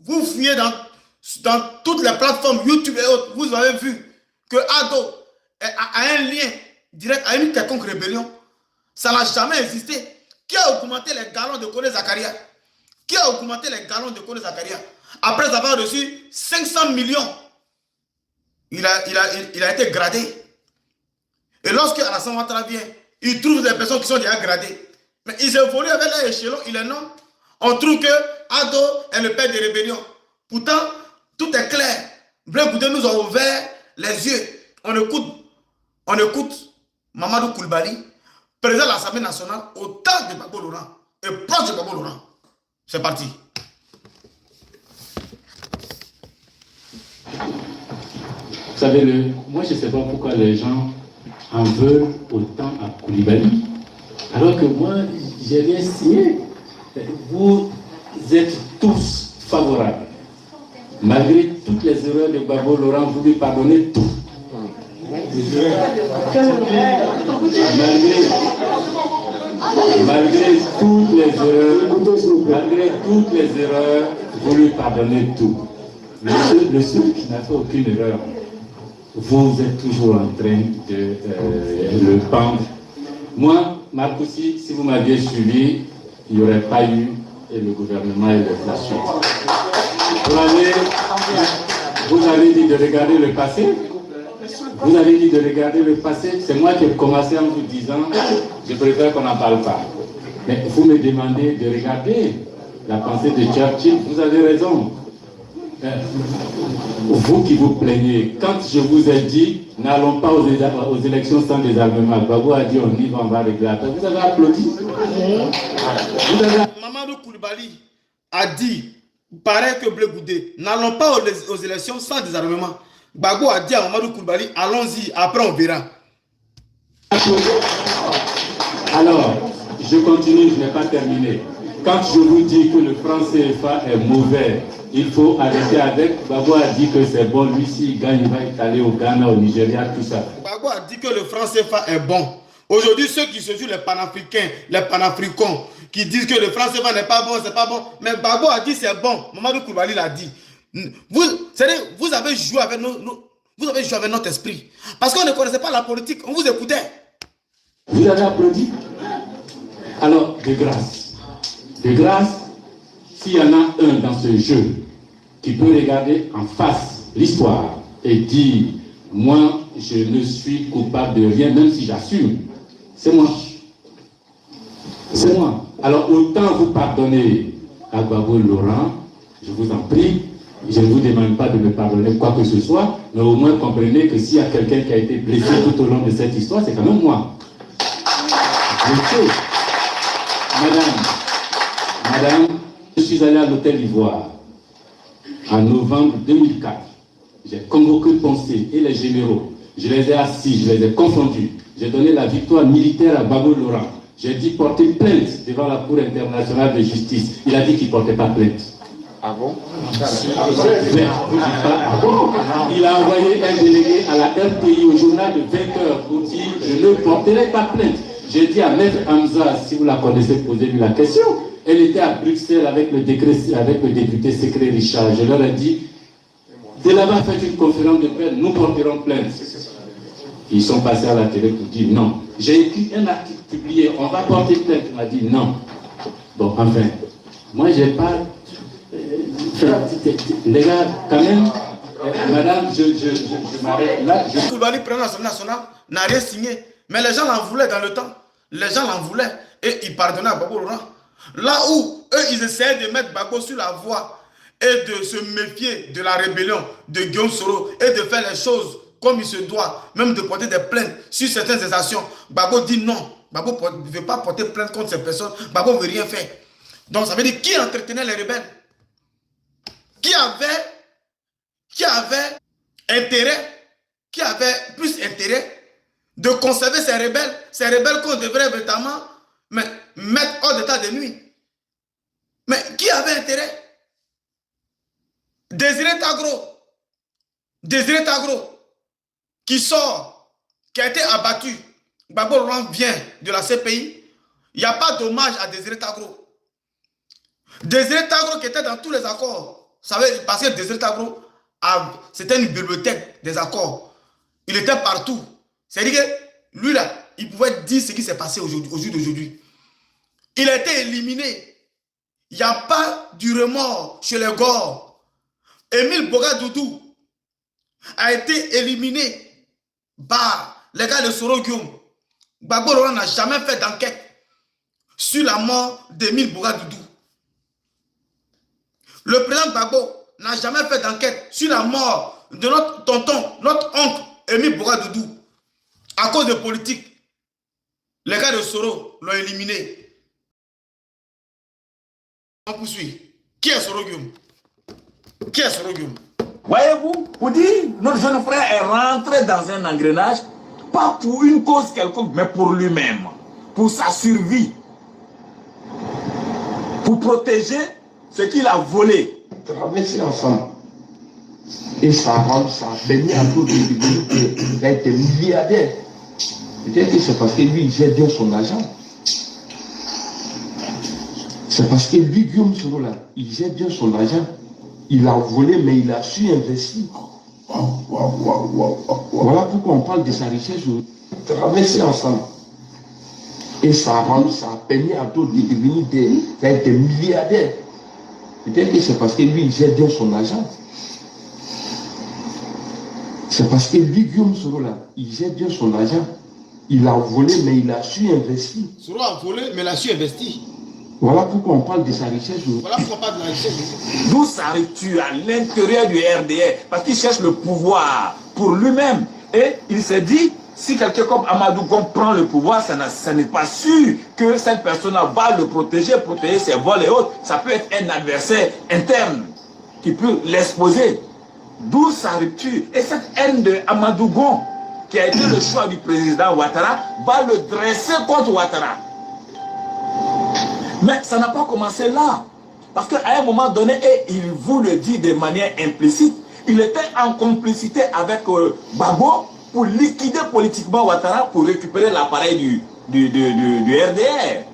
vous fouillez dans toutes les plateformes YouTube et autres, vous avez vu que Ado a un lien direct à une quelconque rébellion. Ça n'a jamais existé. Qui a augmenté les galons de Kone Zakaria? Qui a augmenté les galons de Kone Zakaria? Après avoir reçu 500 millions, il a été gradé. Et lorsque Alassane Ouattara vient, il trouve des personnes qui sont déjà gradées. Mais ils évoluent avec leur échelon, il est non. On trouve que Ado est le père des rébellions. Pourtant, tout est clair. Blé Goudé nous a ouvert les yeux. On écoute Mamadou Koulibaly, président de l'Assemblée nationale, au temps de Gbagbo Laurent et proche de Gbagbo Laurent. C'est parti. Vous savez, moi je ne sais pas pourquoi les gens en veulent autant à Koulibaly, alors que moi, j'ai rien signé. Vous êtes tous favorables. Malgré toutes les erreurs de Gbagbo Laurent, vous lui pardonnez tout. Malgré toutes les erreurs, vous lui pardonnez tout. Le seul qui n'a fait aucune erreur, vous êtes toujours en train de le pendre. Moi, Marcoussi, si vous m'aviez suivi, il n'y aurait pas eu le gouvernement et la suite. Vous avez dit de regarder le passé. Vous avez dit de regarder le passé. C'est moi qui ai commencé en vous disant, je préfère qu'on n'en parle pas. Mais vous me demandez de regarder la pensée de Churchill. Vous avez raison. Vous qui vous plaignez, quand je vous ai dit, n'allons pas aux élections sans désarmement, Gbagbo a dit, on y va, on va régler la paix. Vous avez applaudi. Mamadou Koulibaly a dit, pareil que Blé Goudé, n'allons pas aux élections sans désarmement. Gbagbo a dit à Mamadou Koulibaly, allons-y, après on verra. Alors, je continue, je n'ai pas terminé. Quand je vous dis que le franc CFA est mauvais, il faut arrêter avec. Gbagbo a dit que c'est bon, lui s'il gagne, il va aller au Ghana, au Nigeria, tout ça. Gbagbo a dit que le franc CFA est bon. Aujourd'hui, ceux qui se jouent les panafricains, les panafricains, qui disent que le franc CFA n'est pas bon, c'est pas bon. Mais Gbagbo a dit c'est bon. Mamadou Koulibaly l'a dit. Vous avez joué avec vous avez joué avec notre esprit. Parce qu'on ne connaissait pas la politique, on vous écoutait. Vous avez applaudi. Alors, de grâce, s'il y en a un dans ce jeu qui peut regarder en face l'histoire et dire, moi, je ne suis coupable de rien, même si j'assume, c'est moi. C'est moi. Alors, autant vous pardonner à Gbagbo Laurent, je vous en prie, je ne vous demande pas de me pardonner quoi que ce soit, mais au moins comprenez que s'il y a quelqu'un qui a été blessé tout au long de cette histoire, c'est quand même moi. Madame, je suis allé à l'hôtel Ivoire en novembre 2004. J'ai convoqué Poncé et les généraux. Je les ai assis, je les ai confondus. J'ai donné la victoire militaire à Gbagbo Laurent. J'ai dit porter plainte devant la Cour internationale de justice. Il a dit qu'il ne portait pas plainte. Ah bon? Il a envoyé un délégué à la RTI au journal de 20h pour dire je ne porterai pas plainte. J'ai dit à Maître Hamza, si vous la connaissez, posez-lui la question. Elle était à Bruxelles avec le député secret Richard. Je leur ai dit, dès là-bas, faites une conférence de presse, nous porterons plainte. Ils sont passés à la télé pour dire non. J'ai écrit un article publié, on va porter plainte. On m'a dit non. Bon, enfin, moi, j'ai pas... les gars, quand même, madame, je m'arrête là. Koulibaly, président de l'Assemblée nationale, n'a rien signé. Mais les gens l'en voulaient dans le temps. Les gens l'en voulaient. Et ils pardonnaient à Gbagbo Laurent. Là où eux, ils essayaient de mettre Gbagbo sur la voie et de se méfier de la rébellion de Guillaume Soro et de faire les choses comme il se doit, même de porter des plaintes sur certaines actions. Gbagbo dit non. Gbagbo ne veut pas porter plainte contre ces personnes. Gbagbo ne veut rien faire. Donc ça veut dire qui entretenait les rebelles? Qui avait plus intérêt de conserver ces rebelles qu'on devrait notamment mettre hors d'état de nuit. Mais qui avait intérêt? Désiré Tagro, qui sort, qui a été abattu. Gbagbo Laurent vient de la CPI. Il n'y a pas d'hommage à Désiré Tagro. Désiré Tagro qui était dans tous les accords. parce que Désiré Tagro, c'était une bibliothèque des accords. Il était partout. C'est-à-dire que lui, là, il pouvait dire ce qui s'est passé au jour d'aujourd'hui. Il a été éliminé. Il n'y a pas du remords chez les Gors. Émile Bogadoudou a été éliminé par les gars de Soro Guillaume. Gbagbo Laurent n'a jamais fait d'enquête sur la mort d'Émile Bogadoudou. Le président Gbagbo n'a jamais fait d'enquête sur la mort de notre tonton, notre oncle Émile Bogadoudou. À cause de politique, les gars de Soro l'ont éliminé. On poursuit. Qui est Soro Guillaume? Qui est Soro Guillaume? Voyez-vous, vous dites, notre jeune frère est rentré dans un engrenage, pas pour une cause quelconque, mais pour lui-même, pour sa survie, pour protéger ce qu'il a volé. Traverser ensemble. Et ça a permis à d'autres de devenir des milliardaires. Peut-être que c'est parce que lui, il gère bien son argent. C'est parce que lui, Guillaume Soro, là, il gère bien son argent. Il a volé, mais il a su investir. Voilà pourquoi on parle de sa richesse. Traverser ensemble. Et ça a permis à d'autres de devenir des milliardaires. Peut-être que c'est parce que lui, il gère bien son argent. C'est parce que lui, Guillaume Soro, là, il gère bien son argent. Il a volé, mais il a su investir. Soro a volé, mais il a su investir. Voilà pourquoi on parle de sa richesse. Voilà pourquoi on parle de la richesse. D'où s'arrive-tu à l'intérieur du RDR? Parce qu'il cherche le pouvoir pour lui-même. Et il s'est dit, si quelqu'un comme Amadou Gon prend le pouvoir, ça n'est pas sûr que cette personne va le protéger ses vols et autres. Ça peut être un adversaire interne qui peut l'exposer. D'où s'arrive-tu? Et cette haine de Amadou Gon, qui a été le choix du président Ouattara, va le dresser contre Ouattara. Mais ça n'a pas commencé là. Parce qu'à un moment donné, et il vous le dit de manière implicite, il était en complicité avec Gbagbo pour liquider politiquement Ouattara pour récupérer l'appareil du RDR.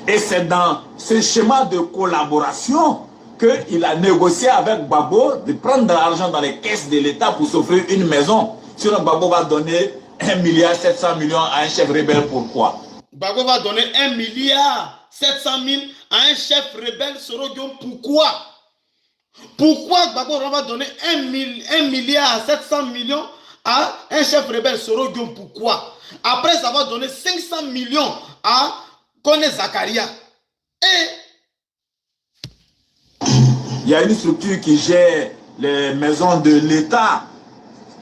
Et c'est dans ce schéma de collaboration qu'il a négocié avec Gbagbo de prendre de l'argent dans les caisses de l'État pour s'offrir une maison. Sinon, Gbagbo va donner 1,7 milliard à un chef rebelle. Pourquoi? Gbagbo va donner 1,7 milliard à un chef rebelle Soro Guillaume. Pourquoi? Pourquoi Gbagbo va donner 1,7 milliard à un chef rebelle Soro Guillaume? Pourquoi? Après, ça va donner 500 millions à Kone Zakaria. Et il y a une structure qui gère les maisons de l'État,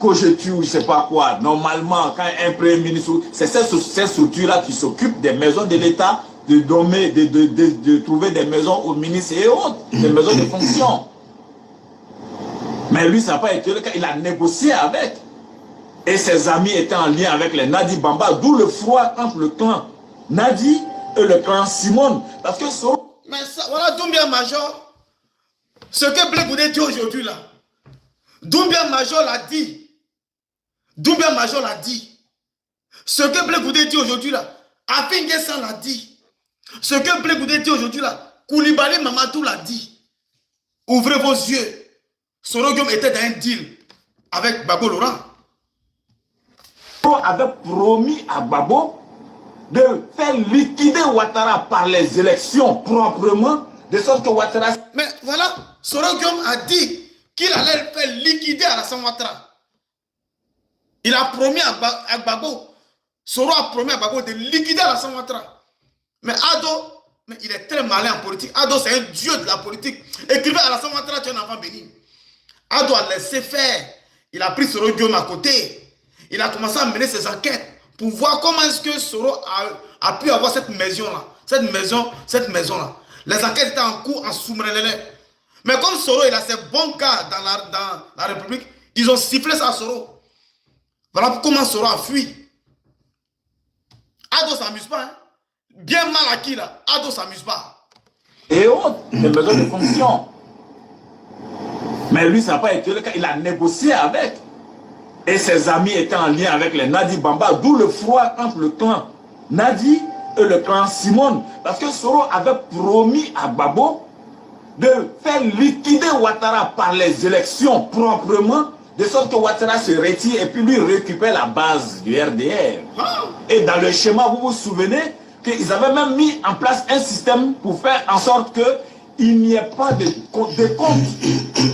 Cogetu, je ne sais pas quoi. Normalement, quand un premier ministre, c'est cette structure-là qui s'occupe des maisons de l'État, de trouver des maisons aux ministres et autres, des maisons de fonction. Mais lui, ça n'a pas été le cas. Il a négocié avec. Et ses amis étaient en lien avec les Nadi Bamba, d'où le froid entre le clan Nadi et le clan Simone. Parce que mais ça, voilà Doumbia Major. Ce que Blé Goudé dit aujourd'hui là. Doumbia Major l'a dit. Doumbia Major l'a dit. Ce que Blé Goudé dit aujourd'hui là. Afin Guessan l'a dit. Ce que Blé Goudé dit aujourd'hui là. Koulibaly Mamadou l'a dit. Ouvrez vos yeux. Soro Guillaume était dans un deal avec Gbagbo Laurent. Avait promis à Gbagbo de faire liquider Ouattara par les élections proprement, de sorte que Ouattara... Mais voilà, Soro Guillaume a dit qu'il allait le faire liquider Alassane Ouattara. Il a promis à Gbagbo, Soro a promis à Gbagbo de liquider Alassane Ouattara. Mais Ado, mais il est très malin en politique. Ado, c'est un dieu de la politique. Écrivez Alassane Ouattara, tu es un enfant béni. Ado a laissé faire. Il a pris Soro Guillaume à côté. Il a commencé à mener ses enquêtes pour voir comment est-ce que Soro a pu avoir cette maison-là. Cette maison-là. Les enquêtes étaient en cours en Soumrelele. Mais comme Soro, il a ses bons cas dans la République, ils ont sifflé ça à Soro. Voilà comment Soro a fui. Ado ne s'amuse pas. Hein? Bien mal acquis là. Ado ne s'amuse pas. Et autres, les maisons de fonction. Mais lui, ça n'a pas été le cas. Il a négocié avec. Et ses amis étaient en lien avec les Nadi Bamba, d'où le froid entre le clan Nadi et le clan Simone. Parce que Soro avait promis à Gbagbo de faire liquider Ouattara par les élections proprement, de sorte que Ouattara se retire et puis lui récupère la base du RDR. Et dans le schéma, vous vous souvenez qu'ils avaient même mis en place un système pour faire en sorte qu'il n'y ait pas de compte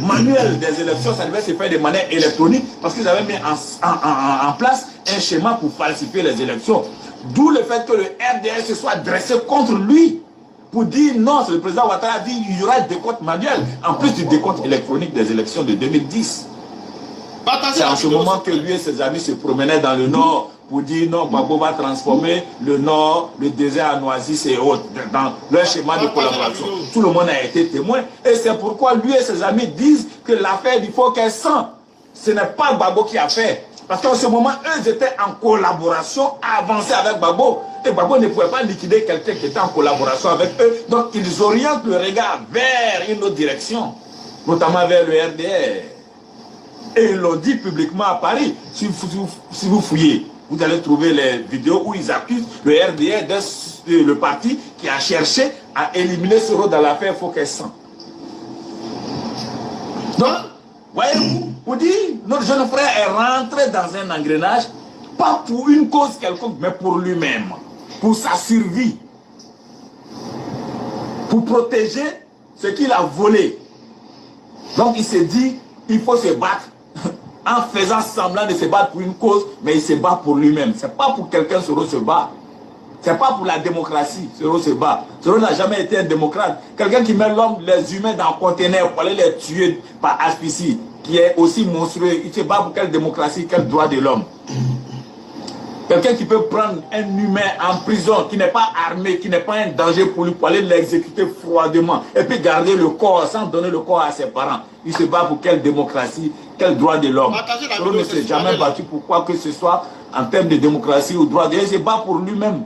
manuel des élections, ça devait se faire de manière électronique parce qu'ils avaient mis en place un schéma pour falsifier les élections. D'où le fait que le RDR se soit dressé contre lui pour dire non, le président Ouattara a dit qu'il y aura des comptes manuels en plus du décompte électronique des élections de 2010. C'est en ce moment que lui et ses amis se promenaient dans le nord pour dire non, Gbagbo va transformer le nord, le désert en oasis et autres, dans leur schéma de collaboration. Tout le monde a été témoin. Et c'est pourquoi lui et ses amis disent que l'affaire, il faut qu'elle sent. Ce n'est pas Gbagbo qui a fait. Parce qu'en ce moment, eux étaient en collaboration avancée avec Gbagbo. Et Gbagbo ne pouvait pas liquider quelqu'un qui était en collaboration avec eux. Donc ils orientent le regard vers une autre direction, notamment vers le RDR. Et ils l'ont dit publiquement à Paris. Si vous fouillez, vous allez trouver les vidéos où ils accusent le RDR d'être le parti qui a cherché à éliminer ce rôle dans l'affaire Focus-100. Donc, voyez-vous, vous dites, notre jeune frère est rentré dans un engrenage, pas pour une cause quelconque, mais pour lui-même, pour sa survie, pour protéger ce qu'il a volé. Donc il s'est dit, il faut se battre en faisant semblant de se battre pour une cause, mais il se bat pour lui-même. Ce n'est pas pour quelqu'un Soro se bat. Ce n'est pas pour la démocratie Soro se bat. Soro n'a jamais été un démocrate. Quelqu'un qui met l'homme, les humains dans un conteneur pour aller les tuer par asphyxie, qui est aussi monstrueux, il se bat pour quelle démocratie, quel droit de l'homme. Quelqu'un qui peut prendre un humain en prison, qui n'est pas armé, qui n'est pas un danger pour lui, pour aller l'exécuter froidement, et puis garder le corps sans donner le corps à ses parents. Il se bat pour quelle démocratie, quel droit de l'homme. On ne s'est jamais battu pour quoi que ce soit en termes de démocratie ou droit de l'homme. Il se bat pour lui-même.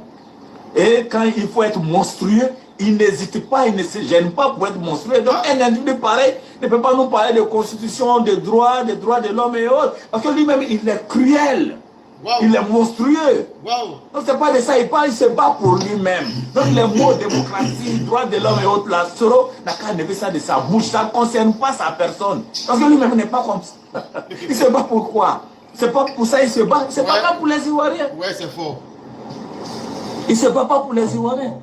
Et quand il faut être monstrueux, il n'hésite pas, il ne se gêne pas pour être monstrueux. Donc un individu pareil ne peut pas nous parler de constitution, de droits de l'homme et autres. Parce que lui-même, il est cruel. Wow. Il est monstrueux. Wow. Donc c'est pas de ça, il parle, il se bat pour lui-même. Donc les mots démocratie, droit de l'homme et autres, là, Soro n'a qu'à enlever ça de sa bouche, ça ne concerne pas sa personne. Parce que lui-même n'est pas comme ça. Il se bat pour quoi? C'est pas pour ça il se bat, c'est pas pour les Ivoiriens. Ouais, c'est fort. Il ne se bat pas pour les Ivoiriens.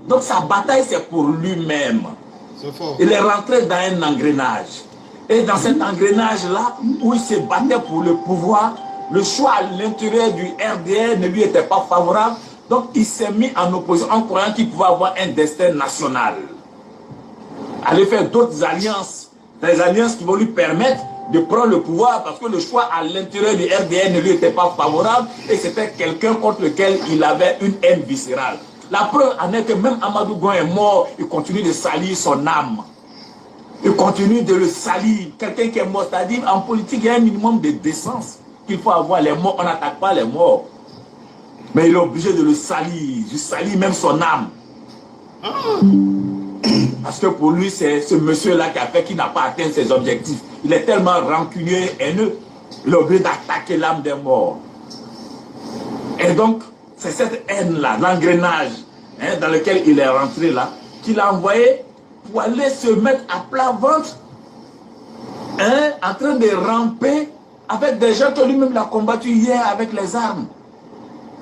Donc sa bataille, c'est pour lui-même. C'est fort. Il est rentré dans un engrenage. Et dans cet engrenage-là, où il se battait pour le pouvoir, le choix à l'intérieur du RDR ne lui était pas favorable. Donc il s'est mis en opposition en croyant qu'il pouvait avoir un destin national. Aller faire d'autres alliances, des alliances qui vont lui permettre de prendre le pouvoir parce que le choix à l'intérieur du RDR ne lui était pas favorable et c'était quelqu'un contre lequel il avait une haine viscérale. La preuve en est que même Amadou Gon est mort, il continue de salir son âme. Il continue de le salir. Quelqu'un qui est mort, c'est-à-dire en politique, il y a un minimum de décence qu'il faut avoir. Les morts, on n'attaque pas les morts. Mais il est obligé de le salir. Il salit même son âme. Parce que pour lui, c'est ce monsieur-là qui a fait qu'il n'a pas atteint ses objectifs. Il est tellement rancunieux et haineux. Il est obligé d'attaquer l'âme des morts. Et donc, c'est cette haine-là, l'engrenage dans lequel il est rentré là, qu'il a envoyé pour aller se mettre à plat ventre, en train de ramper avec des gens que lui-même a combattu hier avec les armes.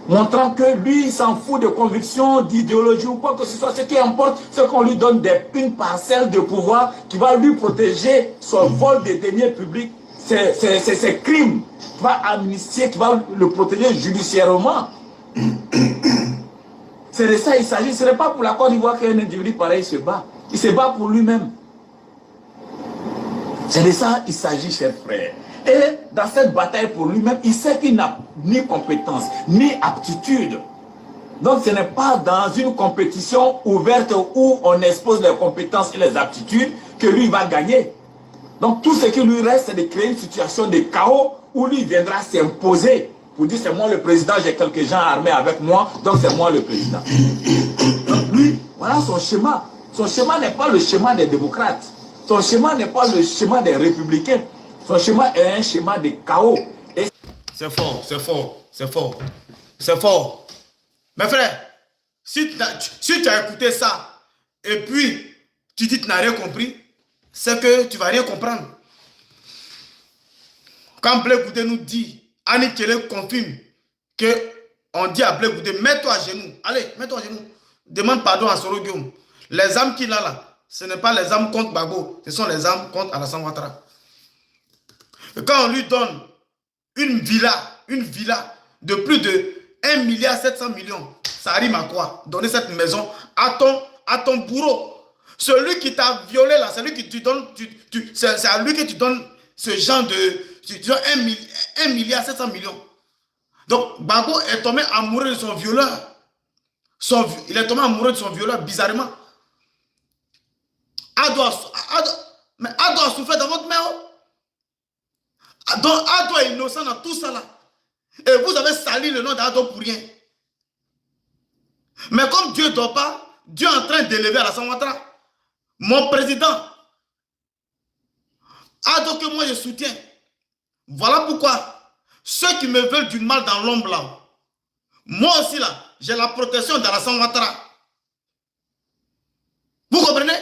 Montrant que lui, il s'en fout de convictions, d'idéologie ou quoi que ce soit. Ce qui importe, c'est qu'on lui donne une parcelle de pouvoir qui va lui protéger son vol des deniers publics, ses crimes, qui va amnistier, qui va le protéger judiciairement. C'est de ça il s'agit. Ce n'est pas pour la Côte d'Ivoire qu'un individu pareil se bat. Il se bat pour lui-même. C'est de ça il s'agit, chers frères. Et dans cette bataille pour lui-même, il sait qu'il n'a ni compétence, ni aptitude. Donc ce n'est pas dans une compétition ouverte où on expose les compétences et les aptitudes que lui va gagner. Donc tout ce qui lui reste, c'est de créer une situation de chaos où lui viendra s'imposer. Pour dire c'est moi le président, j'ai quelques gens armés avec moi, donc c'est moi le président. Donc lui, voilà son schéma. Son schéma n'est pas le schéma des démocrates. Son schéma n'est pas le schéma des républicains. Son schéma est un schéma de chaos. C'est fort, c'est fort, c'est fort, c'est fort. Mes frères, si tu as écouté ça, et puis tu dis que tu n'as rien compris, c'est que tu ne vas rien comprendre. Quand Blé Goudé nous dit, Annie Kélé confirme qu'on dit à Blé Goudé, mets-toi à genoux. Allez, mets-toi à genoux. Demande pardon à Soro Guillaume. Les âmes qu'il a là, ce n'est pas les âmes contre Gbagbo, ce sont les âmes contre Alassane Ouattara. Quand on lui donne une villa de plus de 1,7 milliard, ça rime à quoi? Donner cette maison à ton bourreau. Celui qui t'a violé là, c'est lui qui tu donnes, c'est à lui que tu donnes ce genre de... Tu donnes 1,7 milliard. Donc, Gbagbo est tombé amoureux de son violeur. Il est tombé amoureux de son violeur, bizarrement. Ado a souffert dans votre main. Donc, Ado est innocent dans tout ça là. Et vous avez sali le nom d'Ado pour rien. Mais comme Dieu ne dort pas, Dieu est en train d'élever Alassane Ouattara. Mon président, Ado que moi je soutiens. Voilà pourquoi ceux qui me veulent du mal dans l'ombre là, moi aussi là, j'ai la protection d'Alassane Ouattara. Vous comprenez?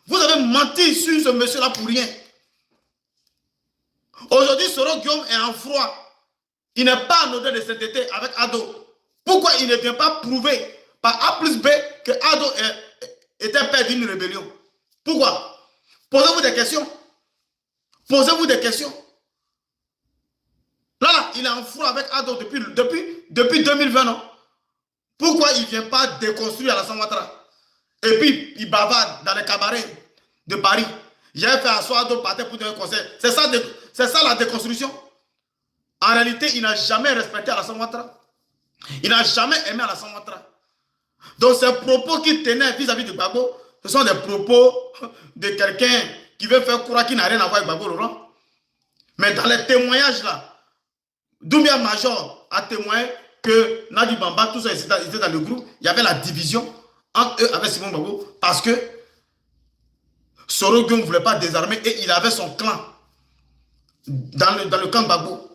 Vous avez menti sur ce monsieur là pour rien. Aujourd'hui, Soro Guillaume est en froid. Il n'est pas en odeur de sainteté avec Ado. Pourquoi il ne vient pas prouver par A plus B que Ado était père d'une rébellion? Pourquoi? Posez-vous des questions. Posez-vous des questions. Là, il est en froid avec Ado depuis 2020, non? Pourquoi il ne vient pas déconstruire Alassane Ouattara? Et puis, il bavarde dans les cabarets de Paris. J'avais fait asseoir Ado par terre pour donner un conseil. C'est ça la déconstruction. En réalité, il n'a jamais respecté Alassane Ouattara. Il n'a jamais aimé Alassane Ouattara. Donc, ces propos qu'il tenait vis-à-vis de Gbagbo, ce sont des propos de quelqu'un qui veut faire croire qu'il n'a rien à voir avec Gbagbo Laurent. Mais dans les témoignages là, Doumbia Major a témoigné que Nadi Bamba, tout ça, ils étaient dans le groupe. Il y avait la division entre eux avec Simon Gbagbo parce que Soro Guillaume ne voulait pas désarmer et il avait son clan dans le camp Gbagbo.